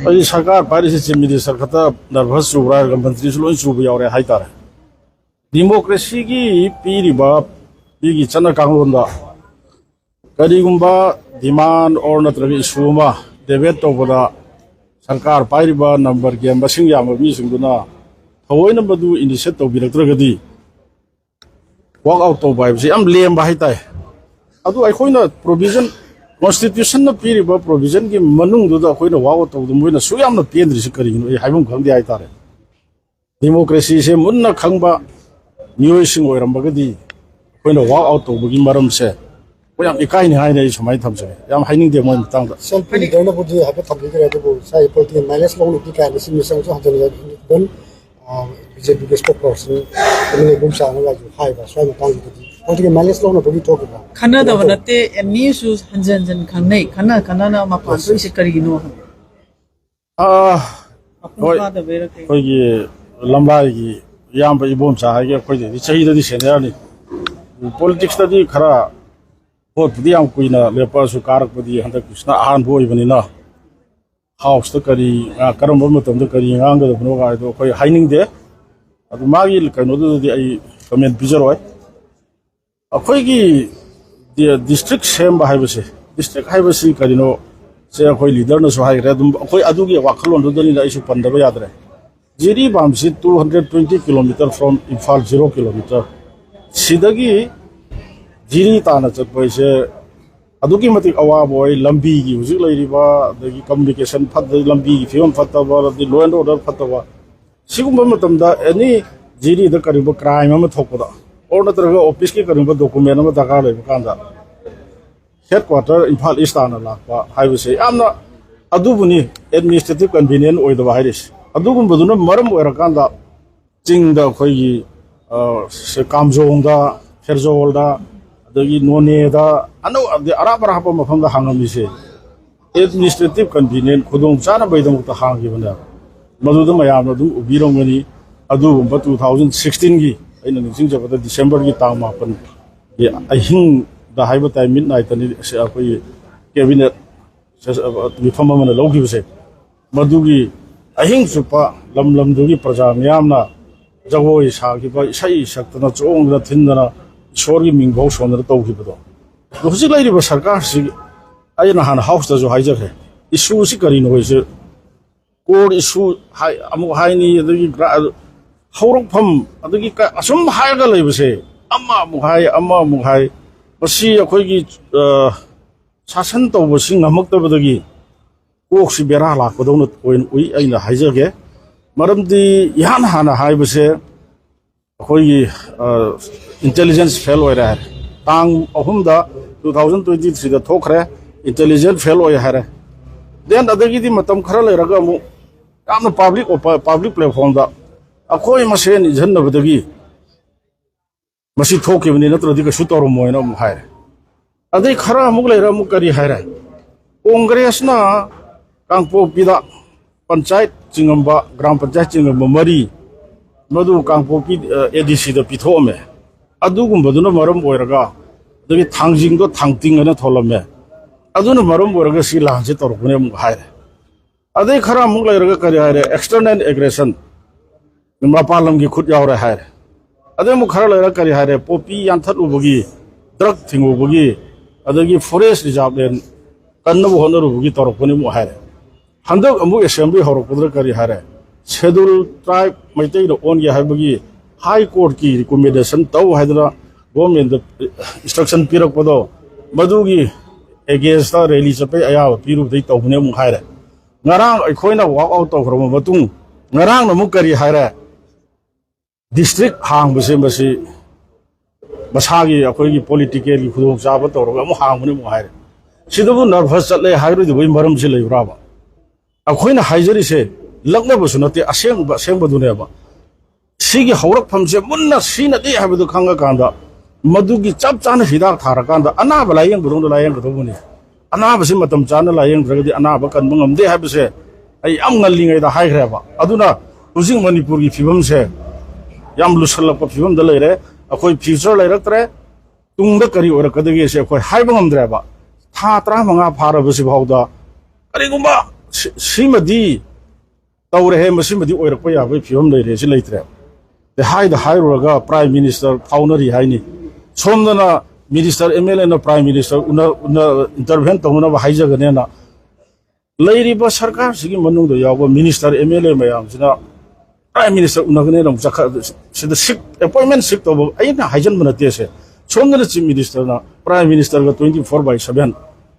अभी सरकार पारी से चीफ मिनिस्टर खता नर्वस चुबरा मंत्री लोन चुब यावरे हाइतारे डेमोक्रेसी की पीरिबा पीगी चना कांगलोंदा करीगुंबा डिमांड और नत्रगी इशूमा डेबेट तौबदा सरकार पाइरिबा नंबर के मसिंग याम मिसिंगदुना थवोइन बदु इनिशिएट तौबिरक्त्रगदी वर्क आउट तौबा हाइबसे याम लेमबा हाइताय अदु अखोइना provision Constitution na piriba provision ki manung do da khoina wago to do moina suyam na pendri se karingino e haibum khangdi ai tare democracy se munna khangba miyoi sing oiram bagadi khoina walk out to bugi maram se koyam ikai ni hai nei samai thamse yam haining de moi tang da self leader na budi habe thambi gre de bo sai political minus long ni ka ni sim sang so hajan don BJP ke spokesperson ni bum sa na ju hai ba swai ma tang di political minus long na budi talk ba khana da banate any issues hanjan jan khanai khana na ma pa so se karigino hoi hoi gi lambai gi yam ba ibom sa ha ge khoi de chahi da di senior ni politics da di khara vote di am kuina lepa su karak budi handa krishna ahan boi bani na house to kari karam bom tom to kari ngang da bno ga do khoi haining de adu magi kaino do di ai comment bizaroi अखोई की district सेम बाहाइबसे district हाइबसे करिनो से अखोई leader न सहाय रे दुम अखोई अदुगी वाखलोन दुदनी ला इशु पंदबा यादरे जिरी बामसी 220 किलोमीटर फ्रॉम इम्फाल 0 किलोमीटर सिदगी जिरी ताना चपैसे अदुगी मति अवा बोय लंबी की हुजिक लैरिबा दगी कम्युनिकेशन फद लंबी की फिल्म फतबा द लो एंड ऑर्डर फतबा सिगुम मतमदा एनी जिरी द करिबो क्राइम म थोकदा और नत्रगा ऑफिस के करिबा डॉक्यूमेंट म दरकार लेबा कांदा हेडक्वार्टर इम्फाल ईस्ट आना लापा हाइबसे यामना अदुबुनी एडमिनिस्ट्रेटिव कन्वीनियंट ओइदबा हाइरिस अदुगुंबदुना मरम ओइरकांदा चिंगदा खोई से कामजोंदा फेरजोलदा अदगी नोनेदा अनो अराबरा हापा मफमदा हांगमिसे एडमिनिस्ट्रेटिव कन्वीनियंट खुदों चाना बैदमुता हांगिबना मदुदा मयामना दु उबिरोंगनी अदुगुंबा 2016 की अइन निसिंग जबदा दिसंबर की तांग मापन ये अहिंग दा हाइबा टाइम मिडनाइट नि से अखोई कैबिनेट मिफम मन लौगिबसे मदुगी अहिंग सुपा लम लम दुगी प्रजा म्यामना जगोई सागिबा इसै सक्तना चोंगदा थिनदना ईश्वर की मिंगभौ सोनर तौगिबदो हुजिक लैरिबा सरकार सि अयना हान हाउस दा जो हाइजखे इशू सि करिनो होइसे कोड इशू हाइ अमु हाइनी दगी हौरफम अदगी असुम हायगा लैबसे अम्मा मुहाय मसी अखोइगी शासन तौबसि ngमक्तबदगी कोक्सि बेरा लाखदौन ओइन उइ अइना हाइजगे मरमदि यान हाना हाइबसे अखोइगी इंटेलिजेंस फेल ओइरा है तांग अहुमदा 2023 दा थोखरे इंटेलिजेंस फेल ओइ हारे देन अदगी दि मतम खरा लैरगा मु यामना पब्लिक प्लेटफॉर्म दा अखोई मसेन इजन्नबदगी मसी थोकेबनि नत्रदि कसु तोरमोयना मु हाय अदै खरा मुग लैरा मु करी हायरा कांग्रेसना कांगपोपिदा पंचायत चिंगम्बा ग्राम पंचायत चिंगम्बा मरी मदु कांगपोपि एडीसी द पिथोमे अदुगुंबदुना मरम ओइरगा दगी थांजिंग दो थांतिंगना थोलमे अदुना मरम ओइरगा सि लांजे तोरबने मु हाय अदै खरा मुग लैरगा करी हायरा एक्सटर्नल एग्रेशन मपालम की खुद यावरे हाय अदे मु खरा लैरा करी हाय पोपी यानथत उबगी ड्रग थिंगुबगी अदगी फॉरेस्ट रिजर्व लैंड कन्नबु होनरुबगी तोरपनि मु हाय हंदक अमु असेंबली हरपुद्र करी हाय शेड्यूल ट्राइब मैतै द ओन या हायबगी हाई कोर्ट की रिकमेंडेशन तौ हायदरा गवर्नमेंट इंस्ट्रक्शन पिरकपदो मदुगी एगेंस्ट द रैली चपे आया पिरु दै तौने मु हाय ngarang aikoina walk out tawkhro matung ngarang na mu kari haira district hang bese bese masagi akoi political ki khudong chaba tawro mu hang mu haira sidabu nervous chatle hairu di boi maram se leibra ba akoina haijari se lagna bu sunate aseng ba dune ba sigi haurak pham se munna sina de habdu khanga kanda madugi chap chana hidak thara kanda ana balayang burung layang gudobuni ana basi matam chana layang dragadi ana ba kan mangam de habse ai am ngallingai da haigre ba aduna using manipur ki phibam se yam lusalap ko phibam da leire akoi future leiraktre tungda kari ora kadagi se akoi haibangam dre ba tha tra manga phara basi bhauda karigumba सिमदी तौरे हे मसिमदी ओइरक याबै फिवम लेरे सि लेत्रे ते हाइद हाइरोगा prime minister फाउनरी हाइनी सोमदना minister MLA ना prime minister उना intervene तौना हाइजगनेना लेरिबा सरकार सिगी मनुंग यावो minister MLA मयाम सिना prime minister उनगने नम जखा सिदा सिक appointment सिक तो अइना Huygens बनते से सोमदना चीफ मिनिस्टर ना प्राइम मिनिस्टर का 24/7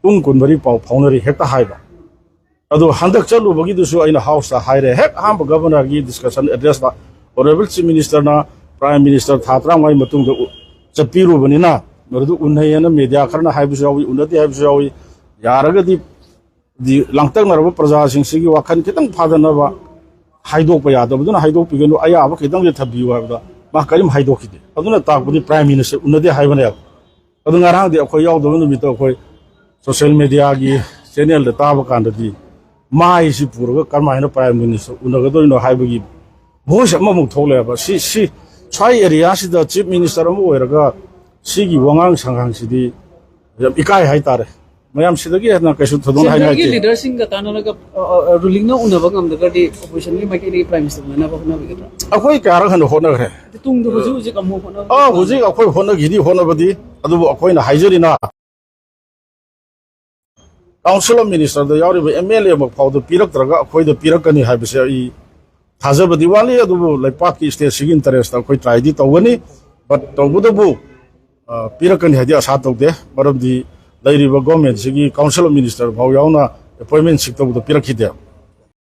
पुंग कुनबरी पाव फाउनरी हेक्टा हाइबा अदो हंदक चलुबगी दुसु अइना हाउस ता हाइरे हेक हम गवर्नर की डिस्कशन एड्रेस ता ऑनरेबल चीफ मिनिस्टर ना प्राइम मिनिस्टर थात्रा माइ मतुंग चपिरु बनिना मरदु उन्नयन मीडिया खरना हाइबसु यावी उन्नति हाइबसु यावी यारगदी दी लांगतक नरब प्रजा सिंह सिगी वाखन खितंग फादनबा हाइदोक यादबदुना हाइदोक पिगनु अयाब खितंग थबियु हाबदा मा करिम हाइदोकिदे अदुना ताकबुदी प्राइम मिनिस्टर उन्नति हाइबने अदु ngarang de akhoi yaw do mi to akhoi social media gi channel da tab kan di mai si purga karmaina prime minister unaga do no haibagi voice ma mu thole ba si chai area si da chief minister mu oiraga si gi wangang sangang si di ikai hai tare mayam si da gi na kaisu thodon hai na की leader Singh का ताना का ruling ना उन्हें Burgman दे करती opposition की बाकी नहीं प्राइम मिनिस्टर ना बगना बिगड़ा akhoi kara khan hona gre तुम तो हुजू जे कम होना huji akhoi hona gi di hona badi adu akhoi na haijari na council of minister da yari MLA ma phau do pirak traga akhoi do pirak kani ha bise I thaja badi wali adu like park ki state sig interest akhoi try di tawani but tawbu do bu pirak kani ha di asa tawde maram di lairiba government sigi council of minister phau yauna appointment sik tawbu do pirak hi de